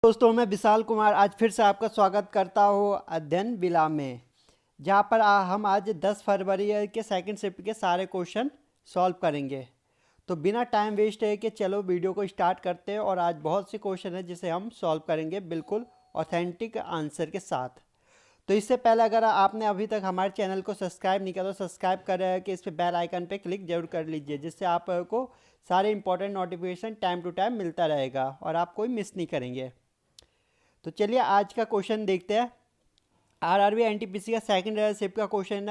दोस्तों, मैं विशाल कुमार आज फिर से आपका स्वागत करता हूँ अध्ययन विलाम में, जहाँ पर हम आज 10 फरवरी के सेकंड शिफ्ट के सारे क्वेश्चन सॉल्व करेंगे। तो बिना टाइम वेस्ट है कि चलो वीडियो को स्टार्ट करते हैं। और आज बहुत से क्वेश्चन है जिसे हम सॉल्व करेंगे बिल्कुल ऑथेंटिक आंसर के साथ। तो इससे पहले अगर आपने अभी तक हमारे चैनल को सब्सक्राइब नहीं किया तो सब्सक्राइब कर कि इस पर बेल आइकन पे क्लिक जरूर कर लीजिए, जिससे आपको सारे important notification time to time मिलता रहेगा और आप कोई मिस नहीं करेंगे। तो चलिए आज का क्वेश्चन देखते हैं। आरआरबी एनटीपीसी का सेकंड शिफ्ट का क्वेश्चन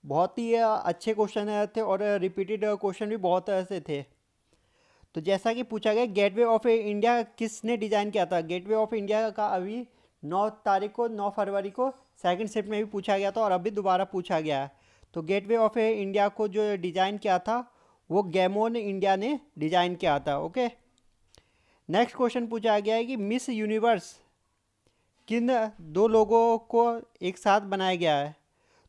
बहुत ही अच्छे क्वेश्चन थे और रिपीटेड क्वेश्चन भी बहुत ऐसे थे। तो जैसा कि पूछा गया, गेटवे ऑफ इंडिया किसने डिज़ाइन किया था? गेटवे ऑफ इंडिया का अभी 9 फरवरी को सेकंड शिफ्ट में भी पूछा गया था और अभी दोबारा पूछा गया है। तो गेटवे ऑफ इंडिया को जो डिज़ाइन किया था वो गैमोन इंडिया ने डिज़ाइन किया था। ओके, नेक्स्ट क्वेश्चन पूछा गया है कि मिस यूनिवर्स किन दो लोगों को एक साथ बनाया गया है?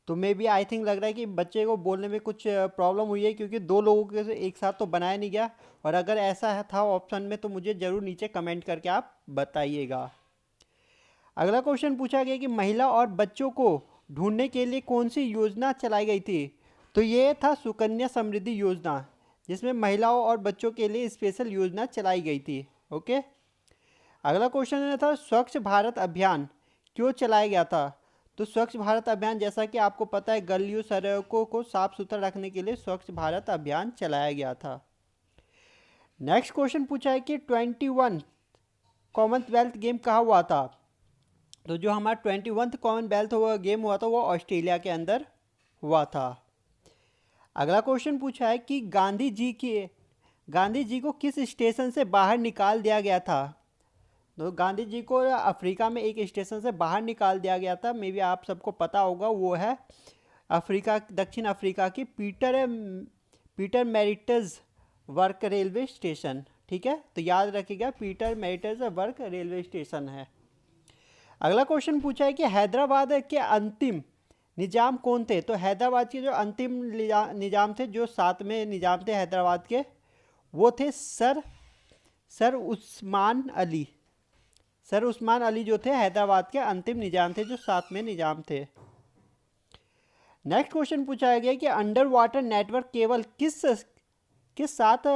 तो मे बी आई थिंक लग रहा है कि बच्चे को बोलने में कुछ प्रॉब्लम हुई है, क्योंकि दो लोगों के एक साथ तो बनाया नहीं गया। और अगर ऐसा है था ऑप्शन में तो मुझे ज़रूर नीचे कमेंट करके आप बताइएगा। अगला क्वेश्चन पूछा गया कि महिला और बच्चों को ढूंढने के लिए कौन सी योजना चलाई गई थी? तो ये था सुकन्या समृद्धि योजना, जिसमें महिलाओं और बच्चों के लिए स्पेशल योजना चलाई गई थी। ओके, अगला क्वेश्चन था स्वच्छ भारत अभियान क्यों चलाया गया था? तो स्वच्छ भारत अभियान, जैसा कि आपको पता है, गलियों सड़कों को साफ सुथरा रखने के लिए स्वच्छ भारत अभियान चलाया गया था। नेक्स्ट क्वेश्चन पूछा है कि 21 कॉमनवेल्थ गेम कहाँ हुआ था? तो जो हमारा 21 कॉमनवेल्थ गेम हुआ था वो ऑस्ट्रेलिया के अंदर हुआ था। अगला क्वेश्चन पूछा है कि गांधी जी को किस स्टेशन से बाहर निकाल दिया गया था? तो गांधी जी को अफ्रीका में एक स्टेशन से बाहर निकाल दिया गया था। मे बी आप सबको पता होगा, वो है दक्षिण अफ्रीका की पीटर मैरिटज वर्क रेलवे स्टेशन। ठीक है, तो याद रखिएगा, पीटर मैरिटज वर्क रेलवे स्टेशन है। अगला क्वेश्चन पूछा है कि हैदराबाद के अंतिम निजाम कौन थे? तो हैदराबाद के जो अंतिम निजाम थे, जो 7वें निजाम थे हैदराबाद के, वो थे सर उस्मान अली। सर उस्मान अली जो थे हैदराबाद के अंतिम निजाम थे, जो 7वें निजाम थे। नेक्स्ट क्वेश्चन पूछा गया कि अंडर वाटर नेटवर्क केवल किस साथ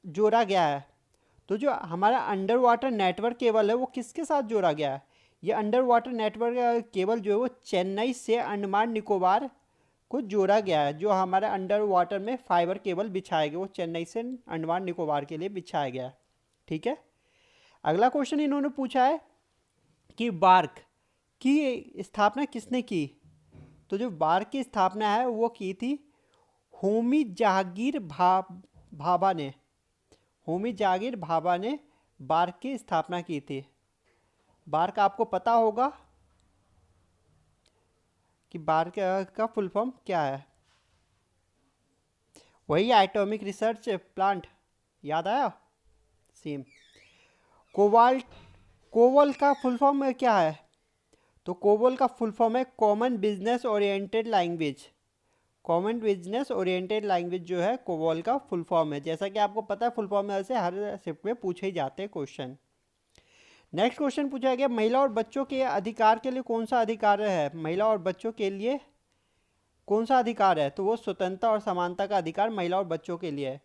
जोड़ा गया है? तो जो हमारा अंडर वाटर नेटवर्क केबल है वो किसके साथ जोड़ा गया है? ये अंडर वाटर नेटवर्क केबल जो है वो चेन्नई से अंडमान निकोबार को जोड़ा गया है। जो हमारा अंडर वाटर में फाइबर केबल बिछाया गया वो चेन्नई से अंडमान निकोबार के लिए बिछाया गया है। ठीक है, अगला क्वेश्चन इन्होंने पूछा है कि बार्क की स्थापना किसने की? तो जो बार्क की स्थापना है वो की थी होमी जहांगीर भाभा ने। होमी जहांगीर भाभा ने बार्क की स्थापना की थी। बार्क आपको पता होगा कि बार्क का फुल फॉर्म क्या है? वही एटॉमिक रिसर्च प्लांट, याद आया? सेम। कोबाल्ट कोवल का फुल फॉर्म क्या है? तो कोबोल का फुल फॉर्म है common business oriented language. Common business oriented language जो है कोबोल का फुल फॉर्म है। जैसा कि आपको पता है, फुल फॉर्म में से हर शिफ्ट में पूछे ही जाते हैं क्वेश्चन। नेक्स्ट क्वेश्चन पूछा गया महिला और बच्चों के अधिकार के लिए कौन सा अधिकार है? महिला और बच्चों के लिए कौन सा अधिकार है? तो वो स्वतंत्रता और समानता का अधिकार महिला और बच्चों के लिए है।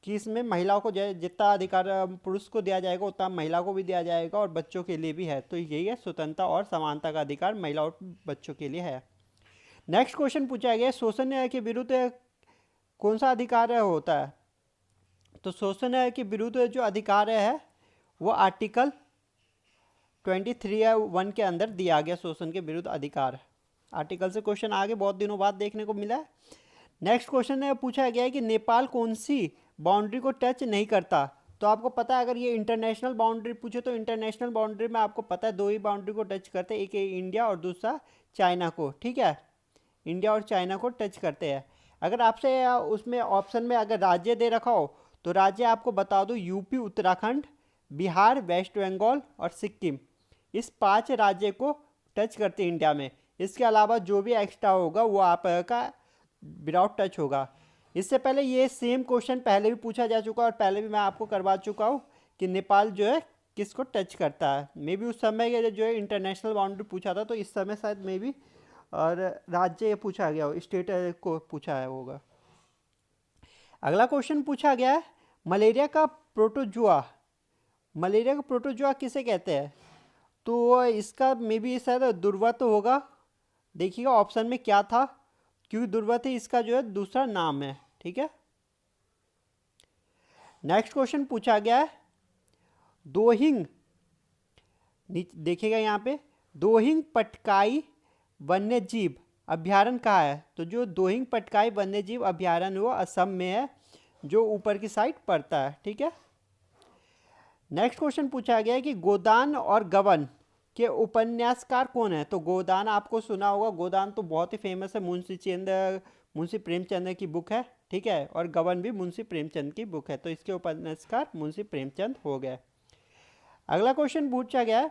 कि इसमें महिलाओं को जितना अधिकार पुरुष को दिया जाएगा उतना महिला को भी दिया जाएगा और बच्चों के लिए भी है। तो यही है, स्वतंत्रता और समानता का अधिकार महिला और बच्चों के लिए है। नेक्स्ट क्वेश्चन पूछा गया शोषण के विरुद्ध कौन सा अधिकार होता है? तो शोषण के विरुद्ध जो अधिकार है वो आर्टिकल 23(1) के अंदर दिया गया। शोषण के विरुद्ध अधिकार आर्टिकल से क्वेश्चन आगे बहुत दिनों बाद देखने को मिला है। नेक्स्ट क्वेश्चन पूछा गया है कि नेपाल कौन सी बाउंड्री को टच नहीं करता? तो आपको पता है, अगर ये इंटरनेशनल बाउंड्री पूछे तो इंटरनेशनल बाउंड्री में आपको पता है दो ही बाउंड्री को टच करते हैं, एक इंडिया और दूसरा चाइना को। ठीक है, इंडिया और चाइना को टच करते हैं। अगर आपसे उसमें ऑप्शन में अगर राज्य दे रखा हो तो राज्य आपको बता दो, यूपी, उत्तराखंड, बिहार, वेस्ट बंगाल और सिक्किम। इस 5 राज्य को टच करते हैं इंडिया में। इसके अलावा जो भी एक्स्ट्रा होगा वो आपका विदाउट टच होगा। इससे पहले ये सेम क्वेश्चन पहले भी पूछा जा चुका और पहले भी मैं आपको करवा चुका हूँ कि नेपाल जो है किसको टच करता है। मे बी उस समय के जो है इंटरनेशनल बाउंड्री पूछा था, तो इस समय शायद मे बी और राज्य ये पूछा गया हो, स्टेट को पूछा है होगा। अगला क्वेश्चन पूछा गया है, मलेरिया का प्रोटोजुआ, मलेरिया का प्रोटोजुआ किसे कहते हैं। तो इसका मे बी शायद दुर्वात होगा। देखिएगा ऑप्शन में क्या था, क्योंकि दुर्वात इसका जो है दूसरा नाम है। ठीक है, नेक्स्ट क्वेश्चन पूछा गया है, दोहिंग, देखिएगा यहाँ पे, दोहिंग पटकाई वन्य जीव अभ्यारण्य कहाँ है। तो जो दोहिंग पटकाई वन्य जीव अभ्यारण्य वो असम में है, जो ऊपर की साइड पड़ता है। ठीक है, नेक्स्ट क्वेश्चन पूछा गया है कि गोदान और गबन के उपन्यासकार कौन है। तो गोदान आपको सुना होगा, गोदान तो बहुत ही फेमस है, मुंशी प्रेमचंद की बुक है। ठीक है, और गबन भी मुंशी प्रेमचंद की बुक है, तो इसके उपन्यासकार मुंशी प्रेमचंद हो गए। अगला क्वेश्चन पूछा गया है,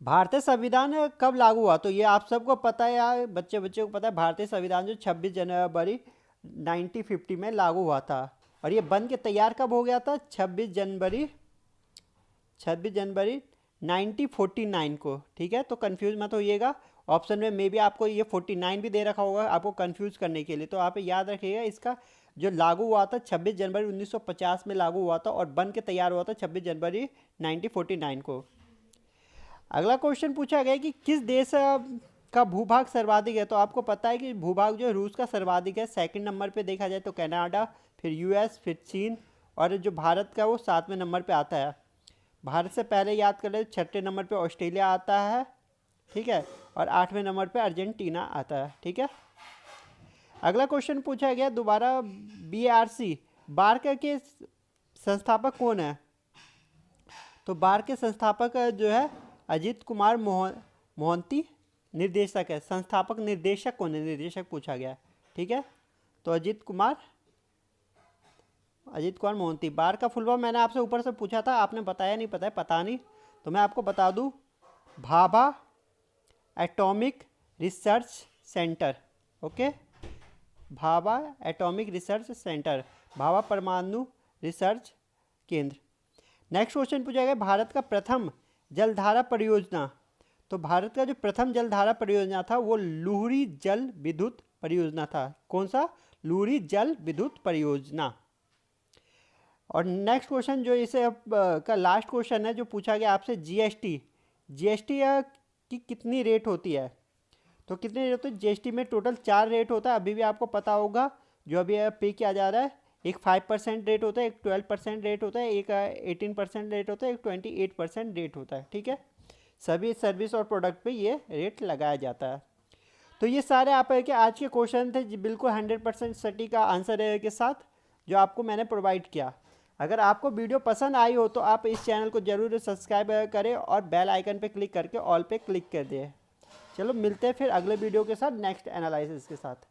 भारतीय संविधान कब लागू हुआ। तो ये आप सबको पता है यार, बच्चे को पता है, भारतीय संविधान जो 26 जनवरी 1950 में लागू हुआ था। और ये बन के तैयार कब हो गया था, 26 जनवरी 1949 को। ठीक है, तो कंफ्यूज मत होइएगा, ऑप्शन में मे बी आपको ये 49 भी दे रखा होगा आपको कंफ्यूज करने के लिए। तो आप याद रखिएगा, इसका जो लागू हुआ था 26 जनवरी 1950 में लागू हुआ था, और बन के तैयार हुआ था 26 जनवरी 1949 को। अगला क्वेश्चन पूछा गया कि किस देश का भूभाग सर्वाधिक है। तो आपको पता है कि भूभाग जो है रूस का सर्वाधिक है, सेकंड नंबर पे देखा जाए तो कनाडा, फिर यूएस, फिर चीन, और जो भारत का वो 7वें नंबर पे आता है। भारत से पहले याद कर ले, 6ठे नंबर पे ऑस्ट्रेलिया आता है। ठीक है, और 8वें नंबर पे अर्जेंटीना आता है। ठीक है, अगला क्वेश्चन पूछा गया दोबारा, BRC बार्क के संस्थापक कौन है। तो बार्क के संस्थापक जो है अजीत कुमार मोहंती, निर्देशक है। संस्थापक निर्देशक कौन है, निर्देशक पूछा गया। ठीक है, तो अजीत कुमार मोहंती। बार का फुल फॉर्म मैंने आपसे ऊपर से पूछा था, आपने बताया नहीं, पता नहीं, तो मैं आपको बता दूं, Bhabha atomic research centre. Okay, Bhabha atomic research centre, Bhabha परमाणु रिसर्च केंद्र। नेक्स्ट क्वेश्चन पूछा गया, भारत का प्रथम जलधारा परियोजना। तो भारत का जो प्रथम जलधारा परियोजना था वो लुहरी जल विद्युत परियोजना था। कौन सा, लुहरी जल विद्युत परियोजना। और नेक्स्ट क्वेश्चन जो इसे का लास्ट क्वेश्चन है जो पूछा गया आपसे, जीएसटी की कितनी रेट होती है। तो कितनी रेट होती है, जीएसटी में टोटल 4 रेट होता है, अभी भी आपको पता होगा, जो अभी पे किया जा रहा है। एक 5% रेट होता है, एक 12% रेट होता है, एक 18% रेट होता है, एक 28% रेट होता है। ठीक है, सभी सर्विस और प्रोडक्ट पे ये रेट लगाया जाता है। तो ये सारे आप के आज के क्वेश्चन थे, बिल्कुल 100% सटीक का आंसर के साथ जो आपको मैंने प्रोवाइड किया। अगर आपको वीडियो पसंद आई हो तो आप इस चैनल को ज़रूर सब्सक्राइब करें और बेल आइकन पे क्लिक करके ऑल पे क्लिक कर दें। चलो मिलते हैं फिर अगले वीडियो के साथ, नेक्स्ट एनालिसिस के साथ।